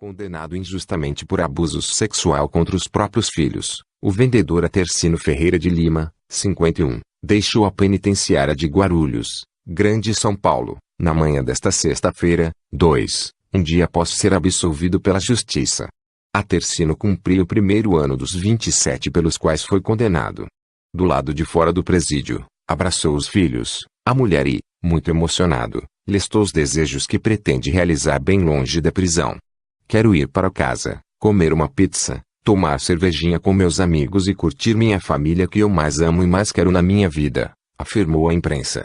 Condenado injustamente por abuso sexual contra os próprios filhos, o vendedor Atercino Ferreira de Lima, 51, deixou a penitenciária de Guarulhos, Grande São Paulo, na manhã desta sexta-feira, um dia após ser absolvido pela Justiça. Atercino cumpriu o primeiro ano dos 27 pelos quais foi condenado. Do lado de fora do presídio, abraçou os filhos, a mulher e, muito emocionado, listou os desejos que pretende realizar bem longe da prisão. Quero ir para casa, comer uma pizza, tomar cervejinha com meus amigos e curtir minha família que eu mais amo e mais quero na minha vida, afirmou à imprensa.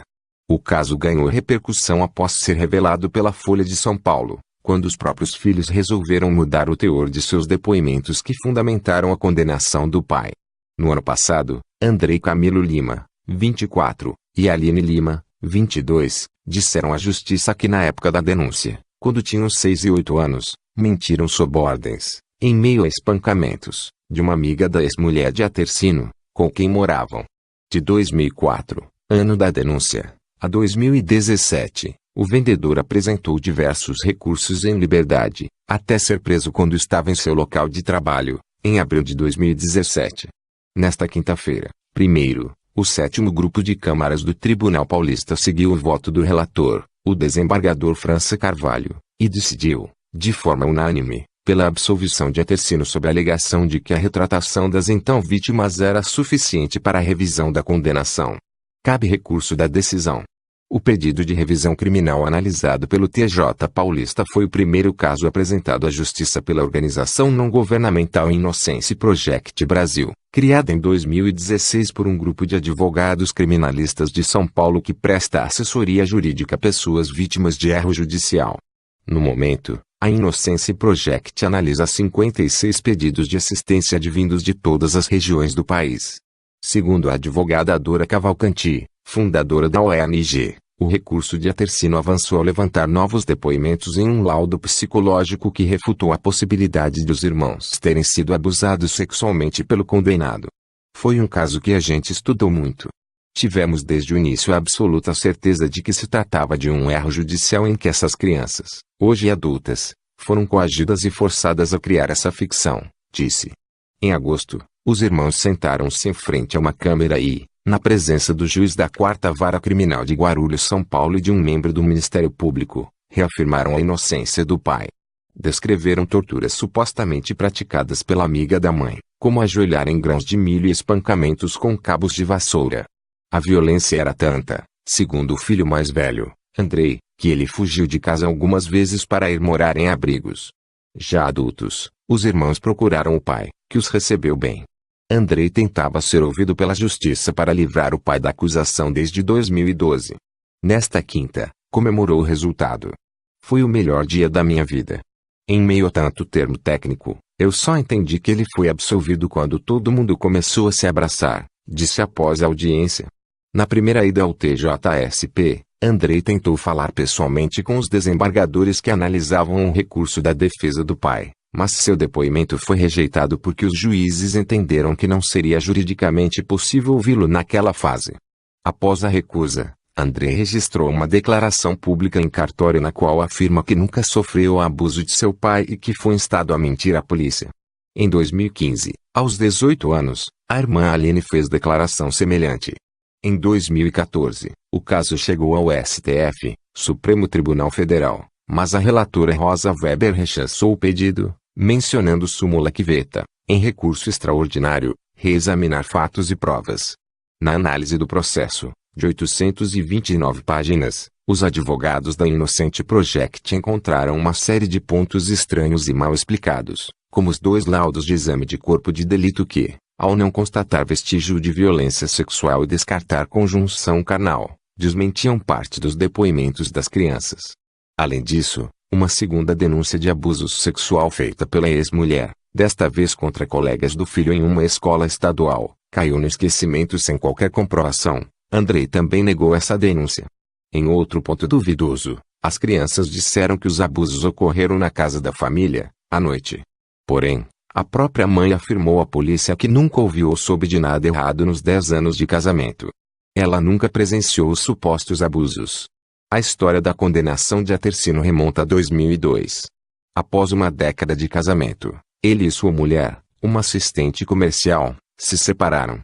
O caso ganhou repercussão após ser revelado pela Folha de São Paulo, quando os próprios filhos resolveram mudar o teor de seus depoimentos que fundamentaram a condenação do pai. No ano passado, Andrei Camilo Lima, 24, e Aline Lima, 22, disseram à justiça que na época da denúncia, quando tinham 6 e 8 anos, mentiram sob ordens, em meio a espancamentos, de uma amiga da ex-mulher de Atercino, com quem moravam. De 2004, ano da denúncia, a 2017, o vendedor apresentou diversos recursos em liberdade, até ser preso quando estava em seu local de trabalho, em abril de 2017. Nesta quinta-feira, o 7º grupo de câmaras do Tribunal Paulista seguiu o voto do relator, o desembargador França Carvalho, e decidiu, de forma unânime, pela absolvição de Atercino sob a alegação de que a retratação das então vítimas era suficiente para a revisão da condenação. Cabe recurso da decisão. O pedido de revisão criminal analisado pelo TJ Paulista foi o primeiro caso apresentado à Justiça pela organização não governamental Innocence Project Brasil, criada em 2016 por um grupo de advogados criminalistas de São Paulo que presta assessoria jurídica a pessoas vítimas de erro judicial. No momento, a Innocence Project analisa 56 pedidos de assistência advindos de todas as regiões do país. Segundo a advogada Dora Cavalcanti, fundadora da ONG, o recurso de Atercino avançou ao levantar novos depoimentos em um laudo psicológico que refutou a possibilidade dos irmãos terem sido abusados sexualmente pelo condenado. Foi um caso que a gente estudou muito. Tivemos desde o início a absoluta certeza de que se tratava de um erro judicial em que essas crianças, hoje adultas, foram coagidas e forçadas a criar essa ficção, disse. Em agosto, os irmãos sentaram-se em frente a uma câmera e, na presença do juiz da 4ª Vara Criminal de Guarulhos, São Paulo e de um membro do Ministério Público, reafirmaram a inocência do pai. Descreveram torturas supostamente praticadas pela amiga da mãe, como ajoelhar em grãos de milho e espancamentos com cabos de vassoura. A violência era tanta, segundo o filho mais velho, Andrei, que ele fugiu de casa algumas vezes para ir morar em abrigos. Já adultos, os irmãos procuraram o pai, que os recebeu bem. Andrei tentava ser ouvido pela justiça para livrar o pai da acusação desde 2012. Nesta quinta, comemorou o resultado. Foi o melhor dia da minha vida. Em meio a tanto termo técnico, eu só entendi que ele foi absolvido quando todo mundo começou a se abraçar, disse após a audiência. Na primeira ida ao TJSP, Andrei tentou falar pessoalmente com os desembargadores que analisavam o recurso da defesa do pai, mas seu depoimento foi rejeitado porque os juízes entenderam que não seria juridicamente possível ouvi-lo naquela fase. Após a recusa, Andrei registrou uma declaração pública em cartório na qual afirma que nunca sofreu o abuso de seu pai e que foi instado a mentir à polícia. Em 2015, aos 18 anos, a irmã Aline fez declaração semelhante. Em 2014, o caso chegou ao STF, Supremo Tribunal Federal, mas a relatora Rosa Weber rechaçou o pedido, mencionando súmula que veta, em recurso extraordinário, reexaminar fatos e provas. Na análise do processo, de 829 páginas, os advogados da Innocence Project encontraram uma série de pontos estranhos e mal explicados, como os 2 laudos de exame de corpo de delito que, ao não constatar vestígio de violência sexual e descartar conjunção carnal, desmentiam parte dos depoimentos das crianças. Além disso, uma segunda denúncia de abuso sexual feita pela ex-mulher, desta vez contra colegas do filho em uma escola estadual, caiu no esquecimento sem qualquer comprovação. Andrei também negou essa denúncia. Em outro ponto duvidoso, as crianças disseram que os abusos ocorreram na casa da família, à noite. Porém, a própria mãe afirmou à polícia que nunca ouviu ou soube de nada errado nos 10 anos de casamento. Ela nunca presenciou os supostos abusos. A história da condenação de Atercino remonta a 2002. Após uma década de casamento, ele e sua mulher, uma assistente comercial, se separaram.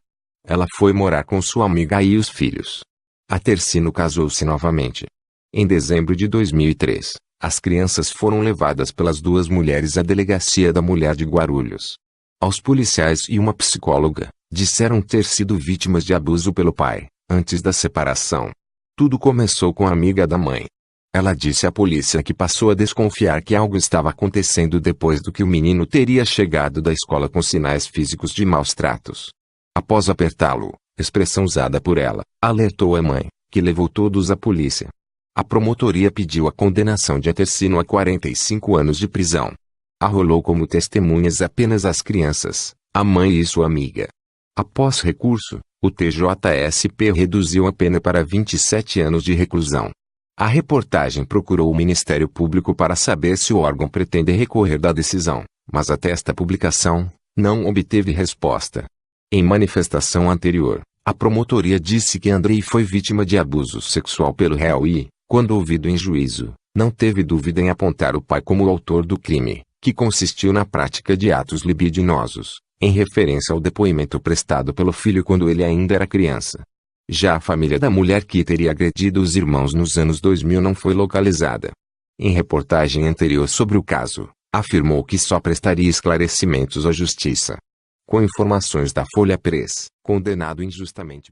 Ela foi morar com sua amiga e os filhos. A Tercino casou-se novamente. Em dezembro de 2003, as crianças foram levadas pelas duas mulheres à Delegacia da Mulher de Guarulhos. Aos policiais e uma psicóloga, disseram ter sido vítimas de abuso pelo pai, antes da separação. Tudo começou com a amiga da mãe. Ela disse à polícia que passou a desconfiar que algo estava acontecendo depois do que o menino teria chegado da escola com sinais físicos de maus tratos. Após apertá-lo, expressão usada por ela, alertou a mãe, que levou todos à polícia. A promotoria pediu a condenação de Tercino a 45 anos de prisão. Arrolou como testemunhas apenas as crianças, a mãe e sua amiga. Após recurso, o TJSP reduziu a pena para 27 anos de reclusão. A reportagem procurou o Ministério Público para saber se o órgão pretende recorrer da decisão, mas até esta publicação, não obteve resposta. Em manifestação anterior, a promotoria disse que Andrei foi vítima de abuso sexual pelo réu e, quando ouvido em juízo, não teve dúvida em apontar o pai como o autor do crime, que consistiu na prática de atos libidinosos, em referência ao depoimento prestado pelo filho quando ele ainda era criança. Já a família da mulher que teria agredido os irmãos nos anos 2000 não foi localizada. Em reportagem anterior sobre o caso, afirmou que só prestaria esclarecimentos à justiça. Com informações da Folha Press, condenado injustamente